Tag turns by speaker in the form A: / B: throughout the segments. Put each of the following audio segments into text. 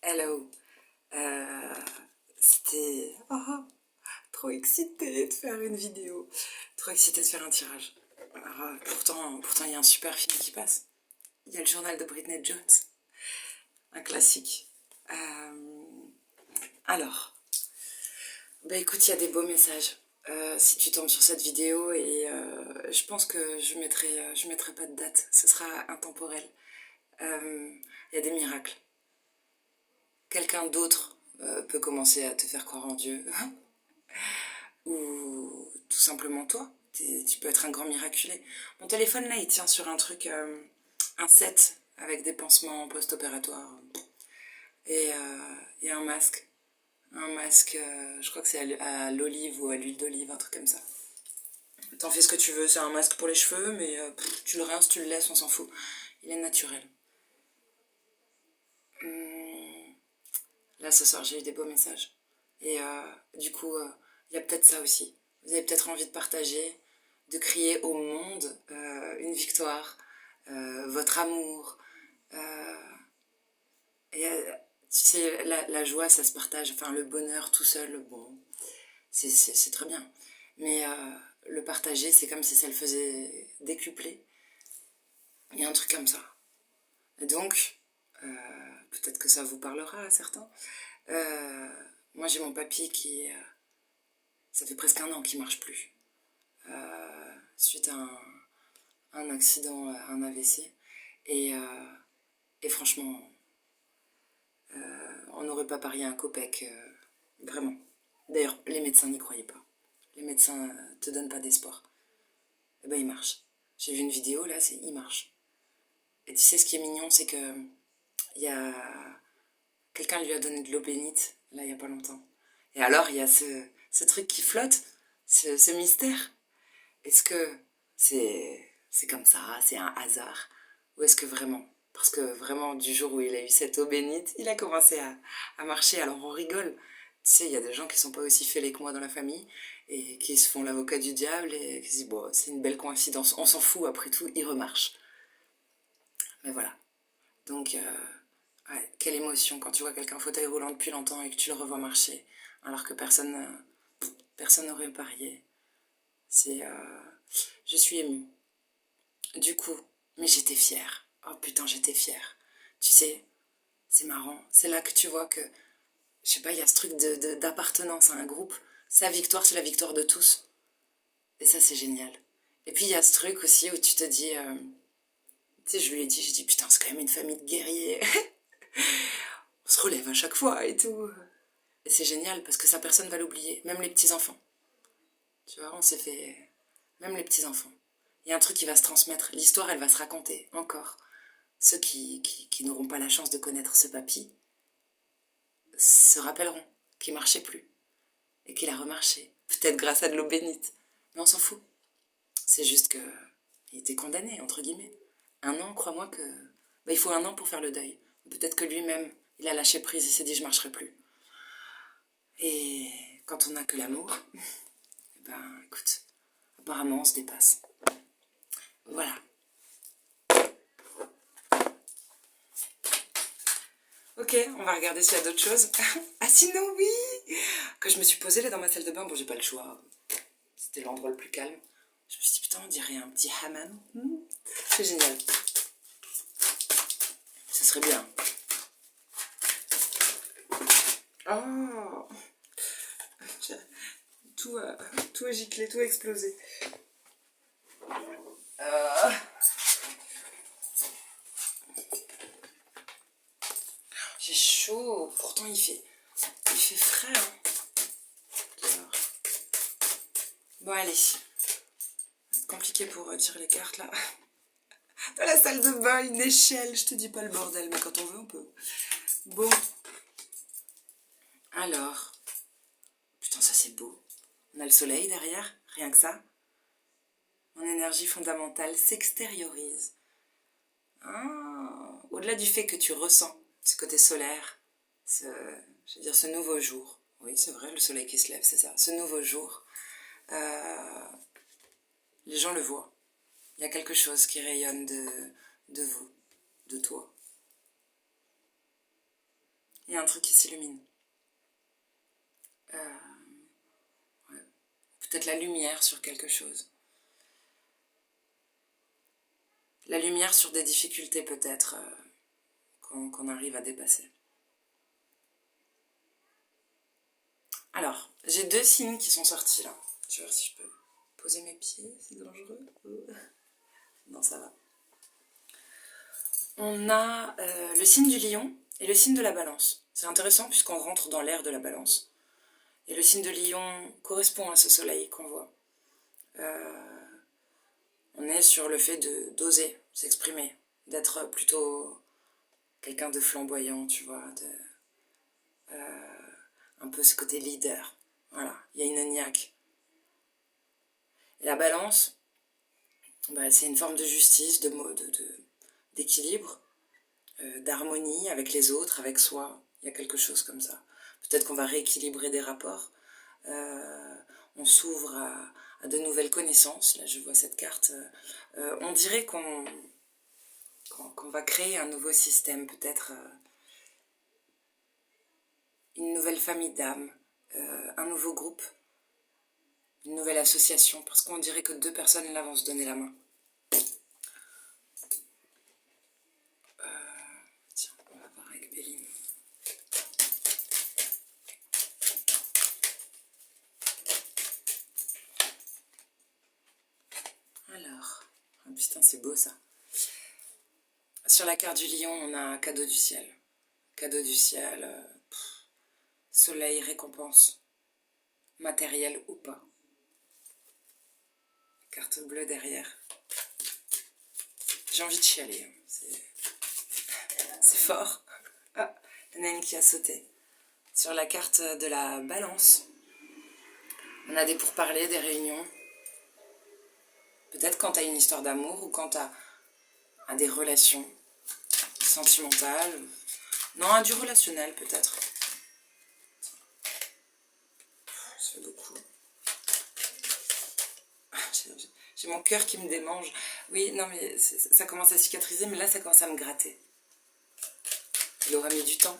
A: Hello. Euh, C'était trop excitée de faire une vidéo, trop excitée de faire un tirage. Alors, pourtant, il y a un super film qui passe. Il y a le journal de Britney Jones, un classique. Euh, alors, bah écoute, il y a des beaux messages. Si tu tombes sur cette vidéo et je pense que je mettrai pas de date, ce sera intemporel. Il y a des miracles. Quelqu'un d'autre peut commencer à te faire croire en Dieu, ou tout simplement toi. Tu peux être un grand miraculé. Mon téléphone là, il tient sur un truc, un set avec des pansements post-opératoires et un masque. Un masque, je crois que c'est à l'olive ou à l'huile d'olive, un truc comme ça. T'en fais ce que tu veux, c'est un masque pour les cheveux, mais tu le rinces, tu le laisses, on s'en fout. Il est naturel. Là, ce soir, j'ai eu des beaux messages. Et du coup, il y a peut-être ça aussi. Vous avez peut-être envie de partager, de crier au monde une victoire, votre amour. Euh, et tu sais, la joie, ça se partage. Enfin, le bonheur tout seul, bon, c'est très bien. Mais le partager, c'est comme si ça le faisait décupler. Il y a un truc comme ça. Et donc, peut-être que ça vous parlera à certains. Euh, Moi, j'ai mon papy qui, ça fait presque un an qu'il marche plus. Suite à un accident, un AVC. Et, et franchement, on n'aurait pas parié un copec, vraiment. D'ailleurs, les médecins n'y croyaient pas. Les médecins te donnent pas d'espoir. Et ben, il marche. J'ai vu une vidéo, là, il marche. Et tu sais, ce qui est mignon, c'est que il y a quelqu'un lui a donné de l'eau bénite, là, il y a pas longtemps. Et alors, il y a ce truc qui flotte, ce mystère. Est-ce que c'est comme ça, c'est un hasard? Ou est-ce que vraiment, parce que vraiment, du jour où il a eu cette eau bénite, il a commencé à marcher. Alors on rigole. Tu sais, il y a des gens qui sont pas aussi fêlés que moi dans la famille et qui se font l'avocat du diable et qui se disent, bon, c'est une belle coïncidence. On s'en fout, après tout, il remarche. Mais voilà. Donc, ouais, quelle émotion quand tu vois quelqu'un en fauteuil roulant depuis longtemps et que tu le revois marcher, alors que personne n'aurait parié. C'est, je suis émue. Du coup, mais j'étais fière. Oh putain, j'étais fière. Tu sais, c'est marrant. C'est là que tu vois que, je sais pas, il y a ce truc d'appartenance à un groupe. Sa victoire, c'est la victoire de tous. Et ça, c'est génial. Et puis, il y a ce truc aussi où tu te dis, tu sais, je lui ai dit, putain, c'est quand même une famille de guerriers. On se relève à chaque fois et tout. Et c'est génial parce que ça, personne va l'oublier. Même les petits-enfants. Tu vois, on s'est fait... Même les petits-enfants. Il y a un truc qui va se transmettre. L'histoire, elle va se raconter encore. Ceux qui n'auront pas la chance de connaître ce papy se rappelleront qu'il marchait plus et qu'il a remarché. Peut-être grâce à de l'eau bénite. Mais on s'en fout. C'est juste que il était condamné, entre guillemets. Un an, crois-moi que... Bah, il faut un an pour faire le deuil. Peut-être que lui-même, il a lâché prise et s'est dit je marcherai plus. Et quand on n'a que l'amour, eh ben écoute, apparemment on se dépasse. Voilà. Ok, on va regarder s'il y a d'autres choses. Ah sinon oui, que je me suis posée là dans ma salle de bain, bon j'ai pas le choix. C'était l'endroit le plus calme. Je me suis dit putain on dirait un petit hammam. C'est génial. Ça serait bien. Oh, tout a giclé, tout a explosé. Euh, J'ai chaud. Pourtant il fait frais. Hein. Bon allez. C'est compliqué pour tirer les cartes là. Dans la salle de bain, une échelle. Je te dis pas le bordel, mais quand on veut, on peut. Bon. Alors. Putain, ça c'est beau. On a le soleil derrière, rien que ça. Mon énergie fondamentale s'extériorise. Ah, au-delà du fait que tu ressens ce côté solaire, je veux dire ce nouveau jour. Oui, c'est vrai, le soleil qui se lève, c'est ça. Ce nouveau jour, euh, les gens le voient. Il y a quelque chose qui rayonne de vous, de toi. Il y a un truc qui s'illumine. Ouais. Peut-être la lumière sur quelque chose. La lumière sur des difficultés peut-être qu'on arrive à dépasser. Alors, j'ai 2 signes qui sont sortis là. Je vais voir si je peux poser mes pieds, c'est dangereux. Non, ça va. On a le signe du lion et le signe de la balance. C'est intéressant puisqu'on rentre dans l'ère de la balance. Et le signe de lion correspond à ce soleil qu'on voit. On est sur le fait d'oser s'exprimer, d'être plutôt quelqu'un de flamboyant, tu vois, un peu ce côté leader. Voilà, il y a une niaque. Et la balance, c'est une forme de justice, d'équilibre, d'harmonie avec les autres, avec soi. Il y a quelque chose comme ça. Peut-être qu'on va rééquilibrer des rapports. On s'ouvre à de nouvelles connaissances. Là, je vois cette carte. On dirait qu'on va créer un nouveau système, peut-être une nouvelle famille d'âmes, un nouveau groupe, une nouvelle association, parce qu'on dirait que 2 personnes là vont se donner la main. Tiens, on va voir avec Béline. Alors, oh putain, c'est beau ça. Sur la carte du lion, on a un cadeau du ciel. Cadeau du ciel, soleil, récompense, matériel ou pas. Carte bleue derrière. J'ai envie de chialer, c'est fort. Ah, il y en a une qui a sauté. Sur la carte de la balance, on a des pourparlers, des réunions. Peut-être quand tu as une histoire d'amour ou quand tu as des relations sentimentales. Non, du relationnel peut-être. Ça fait beaucoup. J'ai mon cœur qui me démange. Oui, non mais ça commence à cicatriser, mais là ça commence à me gratter. Il aura mis du temps.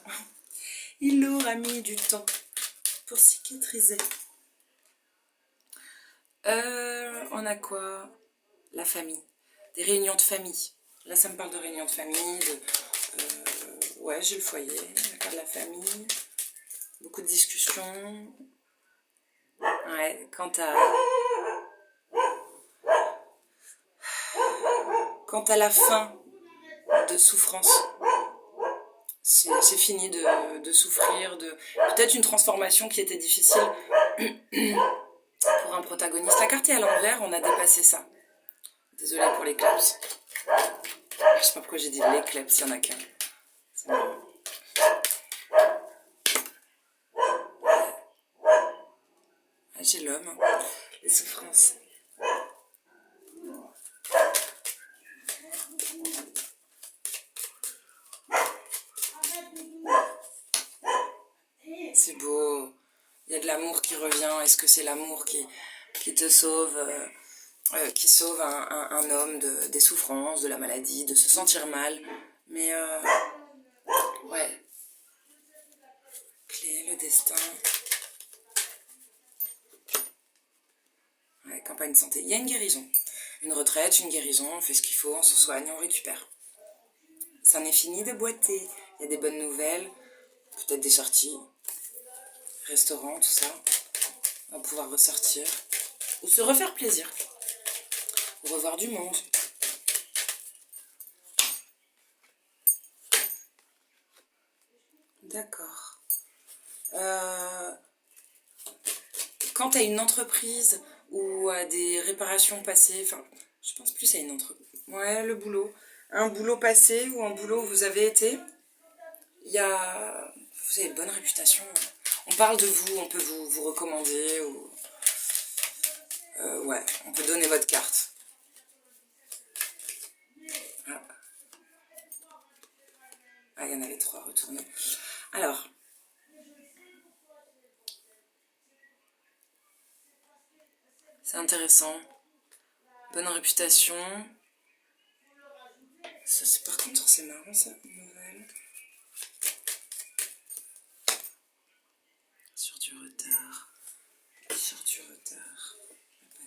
A: Il aura mis du temps pour cicatriser. On a quoi? La famille. Des réunions de famille. Là, ça me parle de réunions de famille. Ouais, j'ai le foyer. La carte de la famille. Beaucoup de discussions. Ouais, quant à la fin de souffrance. C'est fini de souffrir, peut-être une transformation qui était difficile pour un protagoniste. La carte est à l'envers, on a dépassé ça. Désolée pour les claps. Je sais pas pourquoi j'ai dit les claps, il y en a qu'un. J'ai l'homme, les souffrances. C'est beau. Il y a de l'amour qui revient. Est-ce que c'est l'amour qui te sauve, qui sauve un homme des souffrances, de la maladie, de se sentir mal? Mais ouais. Clé, le destin. Ouais, campagne santé. Il y a une guérison. Une retraite, une guérison, on fait ce qu'il faut, on se soigne, on récupère. Ça n'est fini de boiter. Il y a des bonnes nouvelles, peut-être des sorties, restaurants, tout ça. On va pouvoir ressortir. Ou se refaire plaisir. Ou revoir du monde. D'accord. Quand tu as une entreprise ou à des réparations passées, enfin, je pense plus à une entreprise. Ouais, le boulot. Un boulot passé ou un boulot où vous avez été, vous avez une bonne réputation. On parle de vous, on peut vous recommander ou ouais, on peut donner votre carte. Ah, il y en avait 3 retournés. Alors, c'est intéressant. Bonne réputation. Ça, par contre, c'est marrant ça, nouvelle.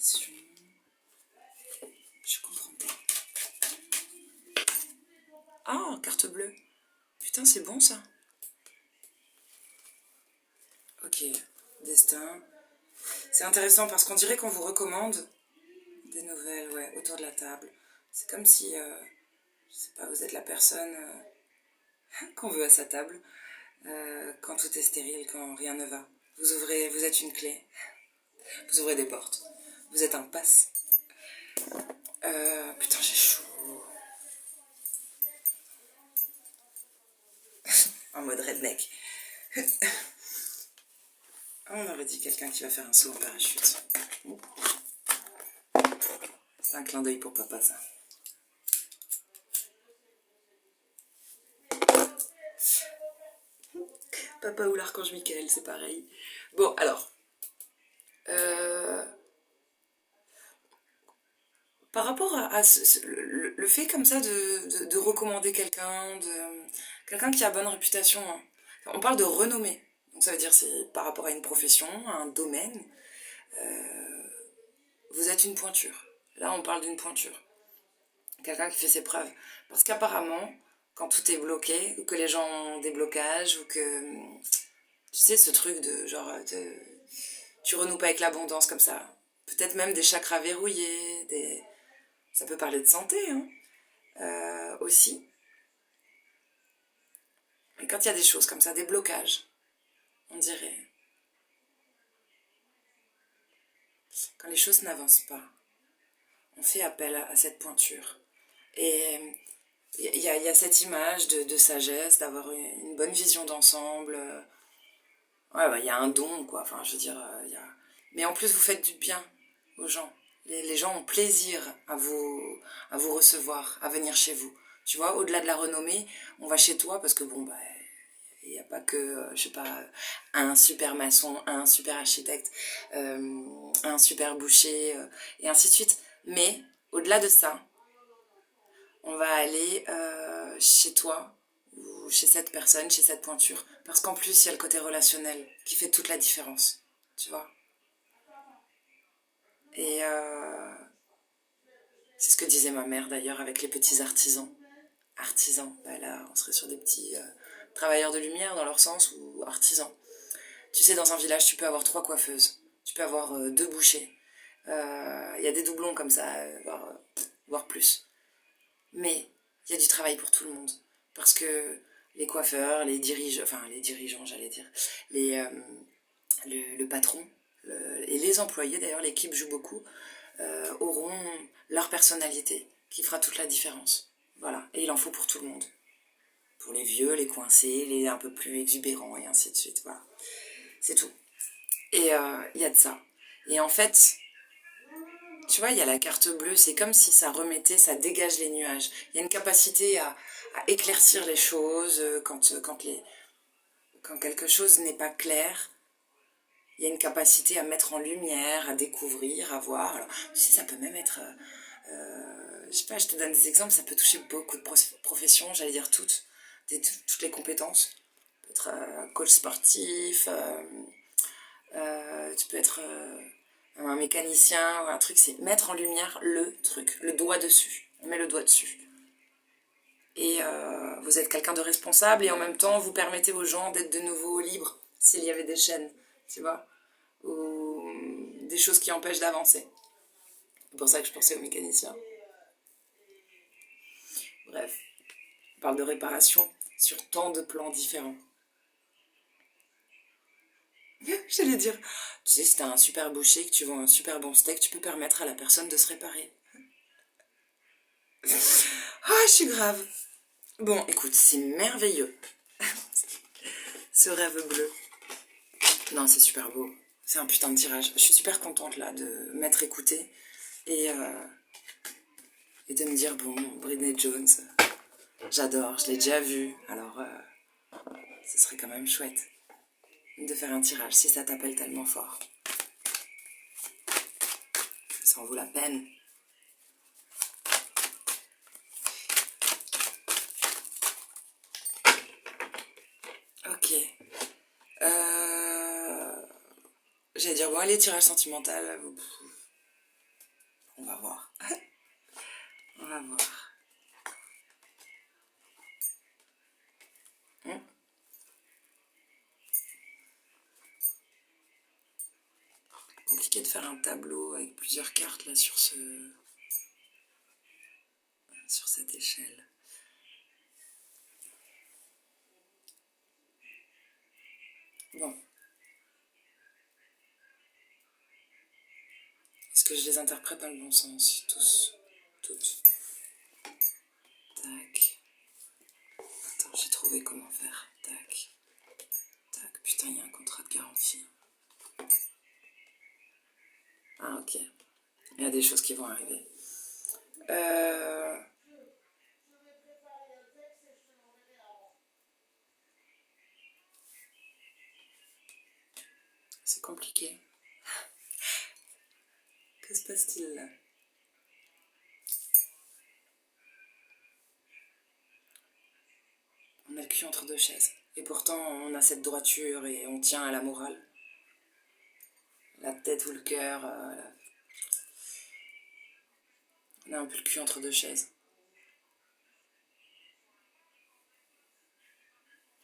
A: Répartition. Je comprends pas. Ah, carte bleue. Putain, c'est bon ça. Ok, destin. C'est intéressant parce qu'on dirait qu'on vous recommande des nouvelles, ouais, autour de la table. C'est comme si, je sais pas, vous êtes la personne qu'on veut à sa table, quand tout est stérile, quand rien ne va. Vous ouvrez, vous êtes une clé, vous ouvrez des portes. Vous êtes un passe. Putain, j'ai chaud. En mode redneck. On aurait dit quelqu'un qui va faire un saut en parachute. C'est un clin d'œil pour papa, ça. Papa ou l'archange Michael, c'est pareil. Bon, alors. Par rapport à le fait comme ça de recommander quelqu'un qui a bonne réputation, hein. On parle de renommée. Donc ça veut dire c'est par rapport à une profession, à un domaine. Vous êtes une pointure. Là, on parle d'une pointure. Quelqu'un qui fait ses preuves. Parce qu'apparemment, quand tout est bloqué, ou que les gens ont des blocages, ou que... Tu sais, ce truc de genre... tu renoues pas avec l'abondance comme ça. Peut-être même des chakras verrouillés, des... Ça peut parler de santé, hein, aussi. Et quand il y a des choses comme ça, des blocages, on dirait... Quand les choses n'avancent pas, on fait appel à cette pointure. Et il y a cette image de sagesse, d'avoir une bonne vision d'ensemble. Ouais, bah, il y a un don, quoi. Enfin, je veux dire, mais en plus, vous faites du bien aux gens. Les gens ont plaisir à vous recevoir, à venir chez vous. Tu vois, au-delà de la renommée, on va chez toi parce que, bon, bah, il n'y a pas que, je sais pas, un super maçon, un super architecte, un super boucher, et ainsi de suite. Mais, au-delà de ça, on va aller chez toi, ou chez cette personne, chez cette pointure, parce qu'en plus, il y a le côté relationnel qui fait toute la différence, tu vois. Et c'est ce que disait ma mère d'ailleurs avec les petits artisans. Artisans, bah là, on serait sur des petits travailleurs de lumière dans leur sens, ou artisans. Tu sais, dans un village, tu peux avoir 3 coiffeuses, tu peux avoir 2 bouchers. Il y a des doublons comme ça, voire plus. Mais il y a du travail pour tout le monde. Parce que les coiffeurs, les dirigeants, j'allais dire, le patron, et les employés, d'ailleurs, l'équipe joue beaucoup, auront leur personnalité, qui fera toute la différence. Voilà, et il en faut pour tout le monde. Pour les vieux, les coincés, les un peu plus exubérants, et ainsi de suite, voilà. C'est tout. Et il y a de ça. Et en fait, tu vois, il y a la carte bleue, c'est comme si ça remettait, ça dégage les nuages. Il y a une capacité à éclaircir les choses quand quelque chose n'est pas clair. Il y a une capacité à mettre en lumière, à découvrir, à voir. Alors, tu sais, ça peut même être... je sais pas, je te donne des exemples, ça peut toucher beaucoup de professions, j'allais dire toutes, toutes les compétences. Tu peux être coach sportif, tu peux être un mécanicien ou un truc, c'est mettre en lumière le truc, le doigt dessus. On met le doigt dessus. Et vous êtes quelqu'un de responsable et en même temps vous permettez aux gens d'être de nouveau libres s'il y avait des chaînes, tu vois, ou des choses qui empêchent d'avancer. C'est pour ça que je pensais aux mécaniciens. Bref, on parle de réparation sur tant de plans différents. J'allais dire, tu sais, si t'as un super boucher, que tu vends un super bon steak, tu peux permettre à la personne de se réparer. Ah, je suis grave. Bon, écoute, c'est merveilleux. Ce rêve bleu. Non, c'est super beau. C'est un putain de tirage. Je suis super contente là de m'être écoutée et de me dire, bon, Britney Jones, j'adore, je l'ai déjà vue, alors ce serait quand même chouette de faire un tirage si ça t'appelle tellement fort. Ça en vaut la peine. Ok. J'allais dire, bon, allez, tirage sentimental. compliqué de faire un tableau avec plusieurs cartes là sur cette échelle. Bon. Est-ce que je les interprète dans le bon sens, tous, toutes? Tac. Attends, j'ai trouvé comment faire. Tac. Tac. Putain, il y a un contrat de garantie. Ah, ok. Il y a des choses qui vont arriver. C'est compliqué. Que se passe-t-il là? On a le cul entre deux chaises. Et pourtant, on a cette droiture et on tient à la morale. La tête ou le cœur. On a un peu le cul entre deux chaises.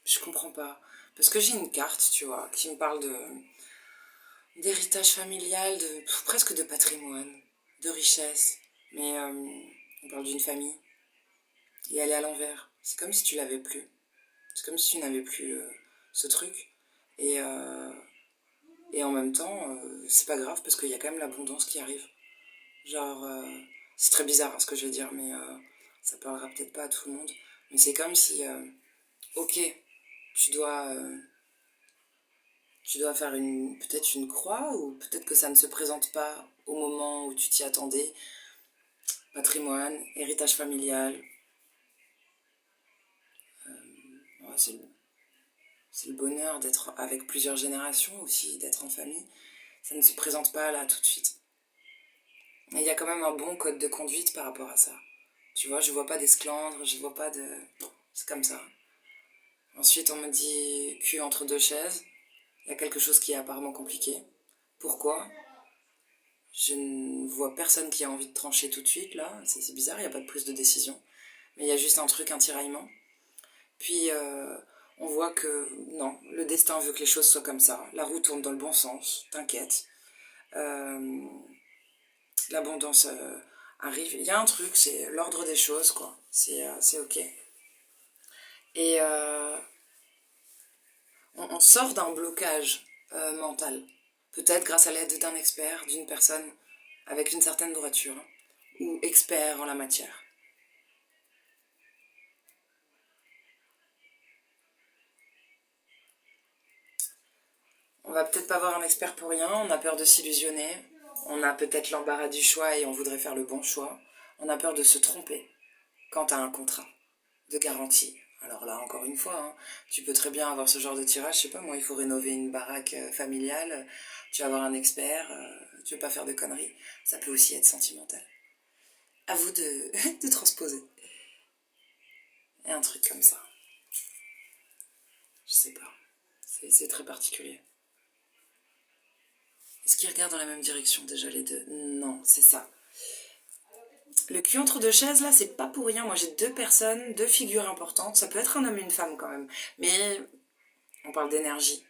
A: Je comprends pas. Parce que j'ai une carte, tu vois, qui me parle d'héritage familial, presque de patrimoine, de richesse. Mais on parle d'une famille. Et elle est à l'envers. C'est comme si tu l'avais plus. C'est comme si tu n'avais plus ce truc. Et en même temps, c'est pas grave parce qu'il y a quand même l'abondance qui arrive. Genre, c'est très bizarre ce que je vais dire, mais ça parlera peut-être pas à tout le monde. Mais c'est comme si, ok, tu dois, tu dois faire peut-être une croix, ou peut-être que ça ne se présente pas au moment où tu t'y attendais. Patrimoine, héritage familial, ouais, c'est le bonheur d'être avec plusieurs générations aussi, d'être en famille. Ça ne se présente pas là tout de suite. Et il y a quand même un bon code de conduite par rapport à ça. Tu vois, je vois pas d'esclandre, je vois pas de... C'est comme ça. Ensuite, on me dit cul entre deux chaises. Il y a quelque chose qui est apparemment compliqué. Pourquoi? Je ne vois personne qui a envie de trancher tout de suite, là. C'est bizarre, il n'y a pas de prise de décision. Mais il y a juste un truc, un tiraillement. Puis, on voit que, non, le destin veut que les choses soient comme ça. La roue tourne dans le bon sens, t'inquiète. L'abondance arrive. Il y a un truc, c'est l'ordre des choses, quoi. C'est ok. Et on sort d'un blocage mental. Peut-être grâce à l'aide d'un expert, d'une personne avec une certaine droiture, ou expert en la matière. On va peut-être pas voir un expert pour rien, on a peur de s'illusionner, on a peut-être l'embarras du choix et on voudrait faire le bon choix. On a peur de se tromper quant à un contrat de garantie. Alors là, encore une fois, hein, tu peux très bien avoir ce genre de tirage, je sais pas moi, il faut rénover une baraque familiale, tu vas avoir un expert, tu veux pas faire de conneries. Ça peut aussi être sentimental. À vous de transposer. Et un truc comme ça. Je sais pas. C'est très particulier. Est-ce qu'ils regardent dans la même direction déjà les deux? Non, c'est ça. Le cul entre deux chaises, là, c'est pas pour rien. Moi, j'ai deux personnes, deux figures importantes. Ça peut être un homme et une femme quand même. Mais on parle d'énergie.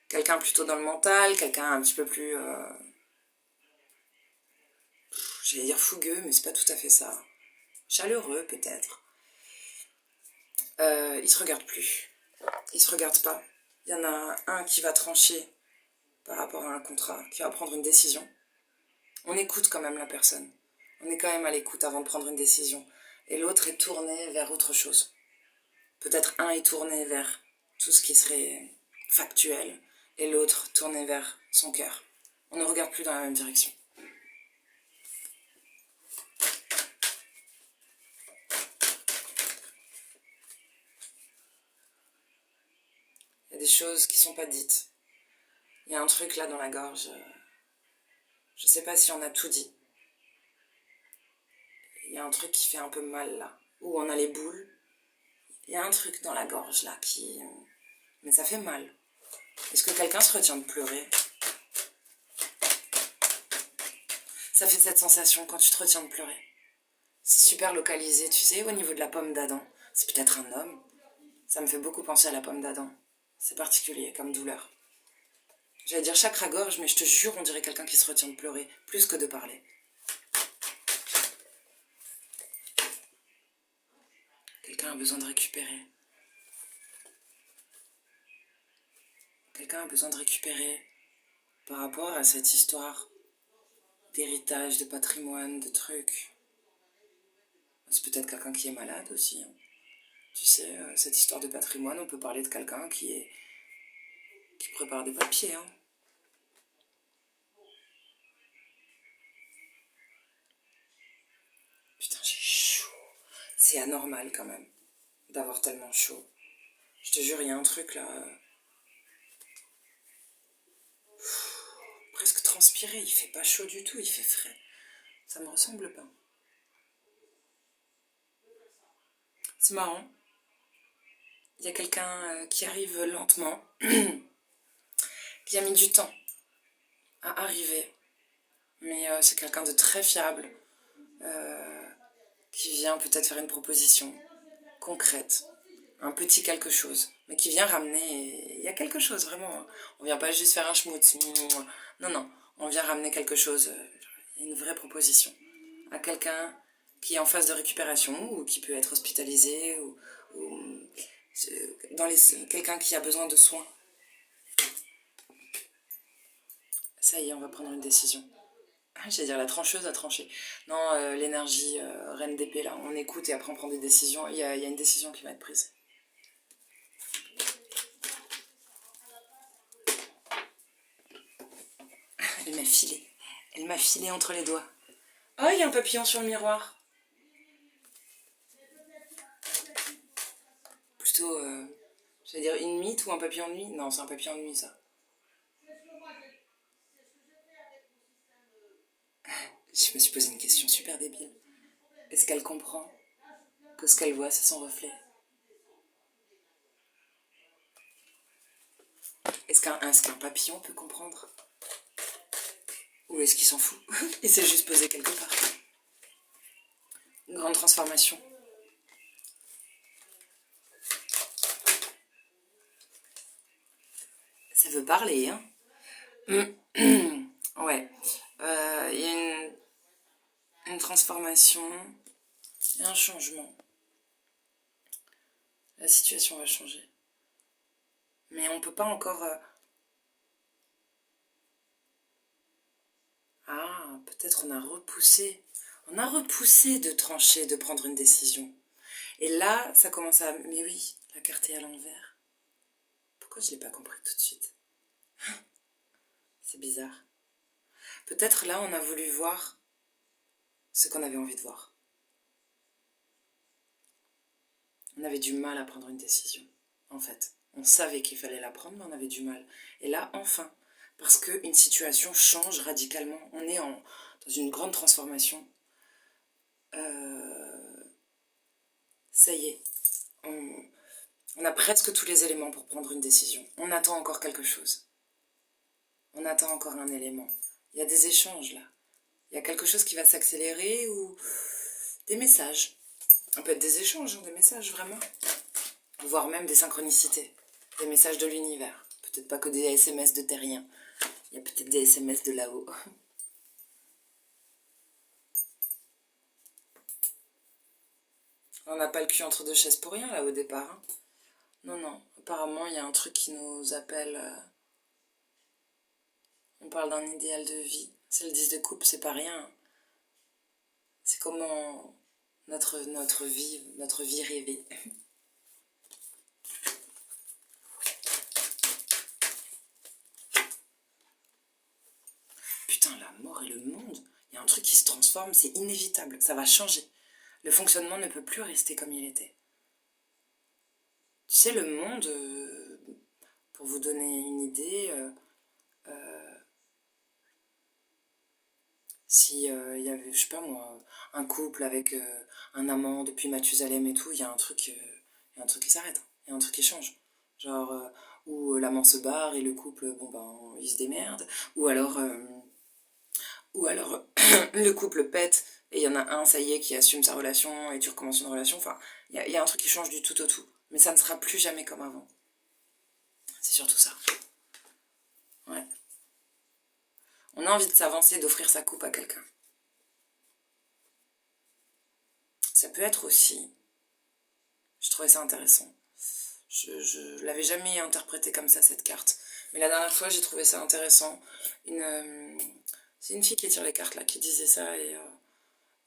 A: Quelqu'un plutôt dans le mental, quelqu'un un petit peu plus... j'allais dire fougueux, mais c'est pas tout à fait ça. Chaleureux, peut-être. Ils se regardent plus. Ils se regardent pas. Il y en a un qui va trancher par rapport à un contrat, qui va prendre une décision. On écoute quand même la personne. On est quand même à l'écoute avant de prendre une décision. Et l'autre est tourné vers autre chose. Peut-être un est tourné vers tout ce qui serait factuel, et l'autre tourné vers son cœur. On ne regarde plus dans la même direction. Il y a des choses qui sont pas dites. Il y a un truc là dans la gorge. Je sais pas si on a tout dit. Il y a un truc qui fait un peu mal là. Où on a les boules. Il y a un truc dans la gorge là qui... Mais ça fait mal. Est-ce que quelqu'un se retient de pleurer? Ça fait cette sensation quand tu te retiens de pleurer. C'est super localisé, tu sais, au niveau de la pomme d'Adam. C'est peut-être un homme. Ça me fait beaucoup penser à la pomme d'Adam. C'est particulier comme douleur. J'allais dire chakra-gorge, mais je te jure, on dirait quelqu'un qui se retient de pleurer, plus que de parler. Quelqu'un a besoin de récupérer. Quelqu'un a besoin de récupérer par rapport à cette histoire d'héritage, de patrimoine, de trucs. C'est peut-être quelqu'un qui est malade aussi. Hein. Tu sais, cette histoire de patrimoine, on peut parler de quelqu'un qui prépare des papiers. Hein. Putain, j'ai chaud. C'est anormal quand même d'avoir tellement chaud. Je te jure, il y a un truc là. Presque transpiré, il fait pas chaud du tout, il fait frais. Ça me ressemble pas. C'est marrant. Il y a quelqu'un qui arrive lentement, qui a mis du temps à arriver. Mais c'est quelqu'un de très fiable, qui vient peut-être faire une proposition concrète, un petit quelque chose, mais qui vient ramener... Il y a quelque chose, vraiment. On vient pas juste faire un schmutz. Non, non, on vient ramener quelque chose, une vraie proposition à quelqu'un qui est en phase de récupération ou qui peut être hospitalisé ou quelqu'un qui a besoin de soins. Ça y est, on va prendre une décision. J'allais dire la trancheuse a tranché. Non, l'énergie reine d'épée là, on écoute et après on prend des décisions. Il y a une décision qui va être prise. Elle m'a filé. Elle m'a filé entre les doigts. Oh, il y a un papillon sur le miroir. Plutôt, j'allais dire une mythe ou un papillon de nuit. Non, c'est un papillon de nuit ça. Je me suis posé une question super débile. Est-ce qu'elle comprend que ce qu'elle voit, c'est son reflet? Est-ce qu'un papillon peut comprendre? Ou est-ce qu'il s'en fout? Il s'est juste posé quelque part. Une grande transformation. Ça veut parler, hein? Ouais. Il y a une transformation et un changement. La situation va changer. Mais on peut pas encore... Ah, peut-être on a repoussé. On a repoussé de trancher, de prendre une décision. Et là, ça commence à... Mais oui, la carte est à l'envers. Pourquoi je l'ai pas compris tout de suite? C'est bizarre. Peut-être là, on a voulu voir ce qu'on avait envie de voir. On avait du mal à prendre une décision, en fait. On savait qu'il fallait la prendre, mais on avait du mal. Et là, enfin, parce qu'une situation change radicalement. On est dans une grande transformation. Ça y est. On a presque tous les éléments pour prendre une décision. On attend encore quelque chose. On attend encore un élément. Il y a des échanges là. Il y a quelque chose qui va s'accélérer ou des messages. Ça peut être des échanges, hein, des messages vraiment. Voire même des synchronicités. Des messages de l'univers. Peut-être pas que des SMS de terriens. Il y a peut-être des SMS de là-haut. On n'a pas le cul entre deux chaises pour rien là au départ. Hein. Non, non. Apparemment, il y a un truc qui nous appelle... On parle d'un idéal de vie. C'est le 10 de coupe, c'est pas rien. C'est comment notre vie rêvée. Putain, la mort et le monde, il y a un truc qui se transforme, c'est inévitable, ça va changer. Le fonctionnement ne peut plus rester comme il était. Tu sais, le monde, pour vous donner une idée, si il y avait, je sais pas moi, un couple avec un amant depuis Mathusalem et tout, il y a un truc qui s'arrête, il y a un truc qui change. Genre, où l'amant se barre et le couple, bon ben, il se démerde. Ou alors le couple pète et il y en a un, ça y est, qui assume sa relation et tu recommences une relation. Enfin, il y a un truc qui change du tout au tout. Mais ça ne sera plus jamais comme avant. C'est surtout ça. Ouais. On a envie de s'avancer, d'offrir sa coupe à quelqu'un. Ça peut être aussi, je trouvais ça intéressant. Je l'avais jamais interprété comme ça, cette carte. Mais la dernière fois, j'ai trouvé ça intéressant. C'est une fille qui est sur les cartes là, qui disait ça. Et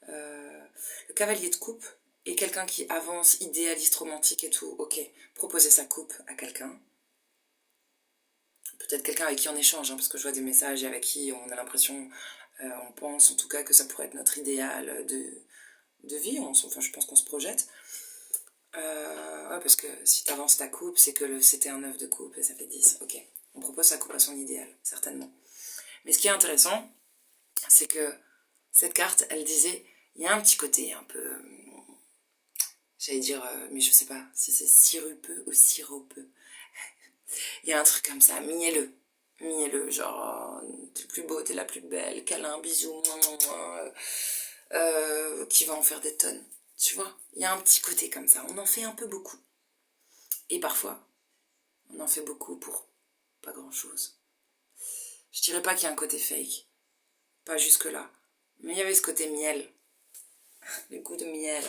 A: le cavalier de coupe est quelqu'un qui avance, idéaliste, romantique et tout. Ok, proposer sa coupe à quelqu'un. Peut-être quelqu'un avec qui on échange, hein, parce que je vois des messages et avec qui on a l'impression, on pense en tout cas que ça pourrait être notre idéal de vie. Enfin, je pense qu'on se projette. Ouais, parce que si t'avances ta coupe, c'est que c'était un œuf de coupe et ça fait 10. Ok, on propose sa coupe à son idéal, certainement. Mais ce qui est intéressant, c'est que cette carte, elle disait, il y a un petit côté un peu, j'allais dire, mais je sais pas si c'est sirupeux ou sirupeux. Il y a un truc comme ça, mielleux. Mielleux, genre, t'es le plus beau, t'es la plus belle, câlin, bisous, qui va en faire des tonnes. Tu vois, il y a un petit côté comme ça, on en fait un peu beaucoup. Et parfois, on en fait beaucoup pour pas grand-chose. Je dirais pas qu'il y a un côté fake, pas jusque-là. Mais il y avait ce côté miel, le goût de miel.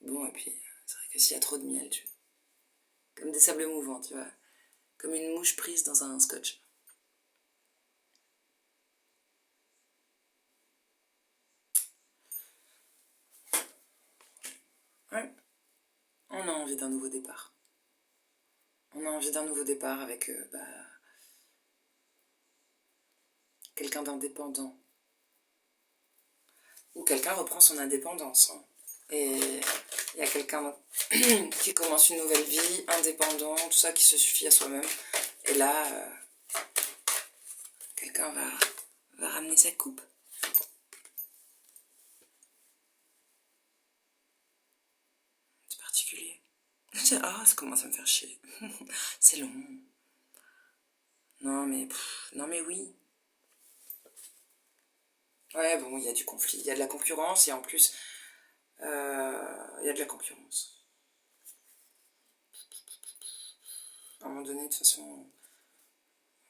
A: Bon, et puis, c'est vrai que s'il y a trop de miel, tu vois, comme des sables mouvants, tu vois, comme une mouche prise dans un scotch. Ouais, on a envie d'un nouveau départ. On a envie d'un nouveau départ avec quelqu'un d'indépendant. Ou quelqu'un reprend son indépendance. Hein. Et il y a quelqu'un qui commence une nouvelle vie, indépendant, tout ça, qui se suffit à soi-même. Et là, quelqu'un va ramener sa coupe. C'est particulier. Ah, ça commence à me faire chier. C'est long. Non mais oui. Ouais, bon, il y a du conflit, il y a de la concurrence et en plus, il y a de la concurrence. À un moment donné, de toute façon,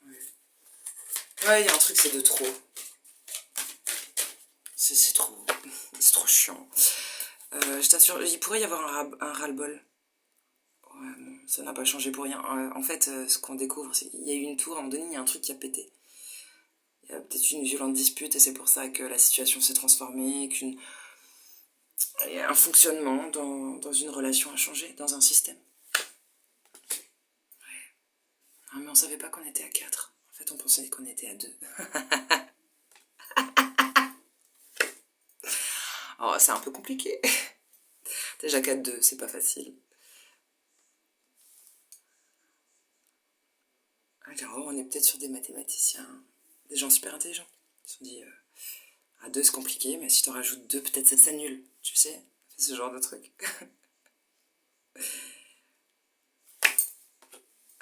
A: ouais, il y a un truc, c'est de trop. C'est trop. C'est trop chiant. Je t'assure, il pourrait y avoir un ras-le-bol. Ouais, bon, ça n'a pas changé pour rien. En fait, ce qu'on découvre, c'est qu'il y a eu une tour, à un moment donné, il y a un truc qui a pété. Il y a peut-être une violente dispute et c'est pour ça que la situation s'est transformée, un fonctionnement dans une relation a changé, dans un système. Ah, mais on savait pas qu'on était à 4. En fait, on pensait qu'on était à 2. Oh, c'est un peu compliqué. Déjà 4-2, c'est pas facile. Alors, on est peut-être sur des mathématiciens, des gens super intelligents. Ils se sont dit, à 2 c'est compliqué, mais si t'en rajoutes 2, peut-être ça s'annule. Tu sais, ce genre de truc.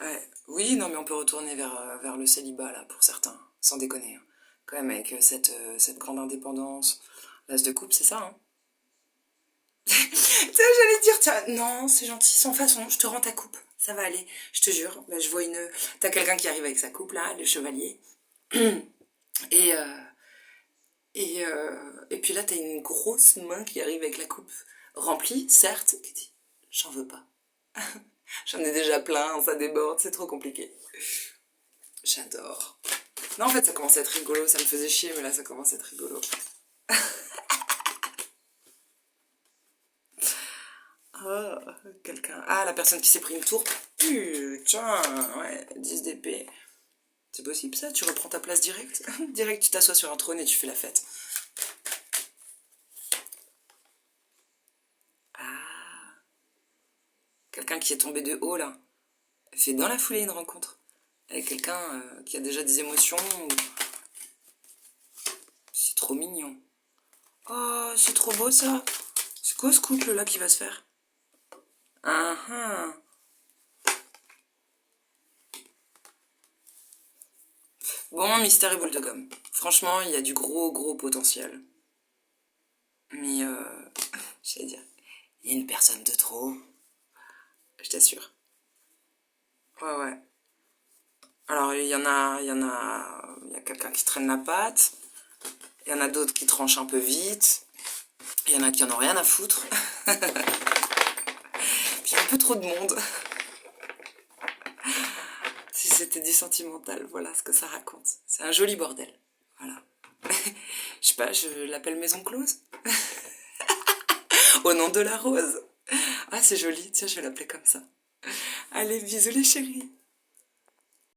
A: Ouais. Oui, non, mais on peut retourner vers le célibat, là, pour certains. Sans déconner. Hein. Quand même, avec cette grande indépendance. L'as de coupe, c'est ça, hein. Tu sais, j'allais dire, tiens, non, c'est gentil, sans façon, je te rends ta coupe. Ça va aller, je te jure. Là, je vois T'as quelqu'un qui arrive avec sa coupe, là, le chevalier. Et, et puis là, t'as une grosse main qui arrive avec la coupe remplie, certes, qui dit, j'en veux pas. J'en ai déjà plein, ça déborde, c'est trop compliqué. J'adore. Non, en fait, ça commence à être rigolo, ça me faisait chier, mais là, ça commence à être rigolo. Oh, quelqu'un. Ah, la personne qui s'est pris une tour. Putain, ouais, 10 d'épée. C'est possible ça? Tu reprends ta place direct? Direct, tu t'assois sur un trône et tu fais la fête. Ah, quelqu'un qui est tombé de haut là. Fait dans la foulée une rencontre. Avec quelqu'un qui a déjà des émotions. C'est trop mignon. Oh, c'est trop beau ça. C'est quoi ce couple là qui va se faire? Ah ah. Bon, mystère et boule de gomme. Franchement, il y a du gros potentiel. Mais, j'allais dire, il y a une personne de trop. Je t'assure. Ouais, ouais. Alors, il y a quelqu'un qui traîne la patte. Il y en a d'autres qui tranchent un peu vite. Il y en a qui en ont rien à foutre. Puis il y a un peu trop de monde. Si c'était du sentimental, voilà ce que ça raconte. C'est un joli bordel. Voilà. Je sais pas, je l'appelle maison close. Au nom de la rose. Ah, c'est joli, tiens, je vais l'appeler comme ça. Allez, bisous les chéris.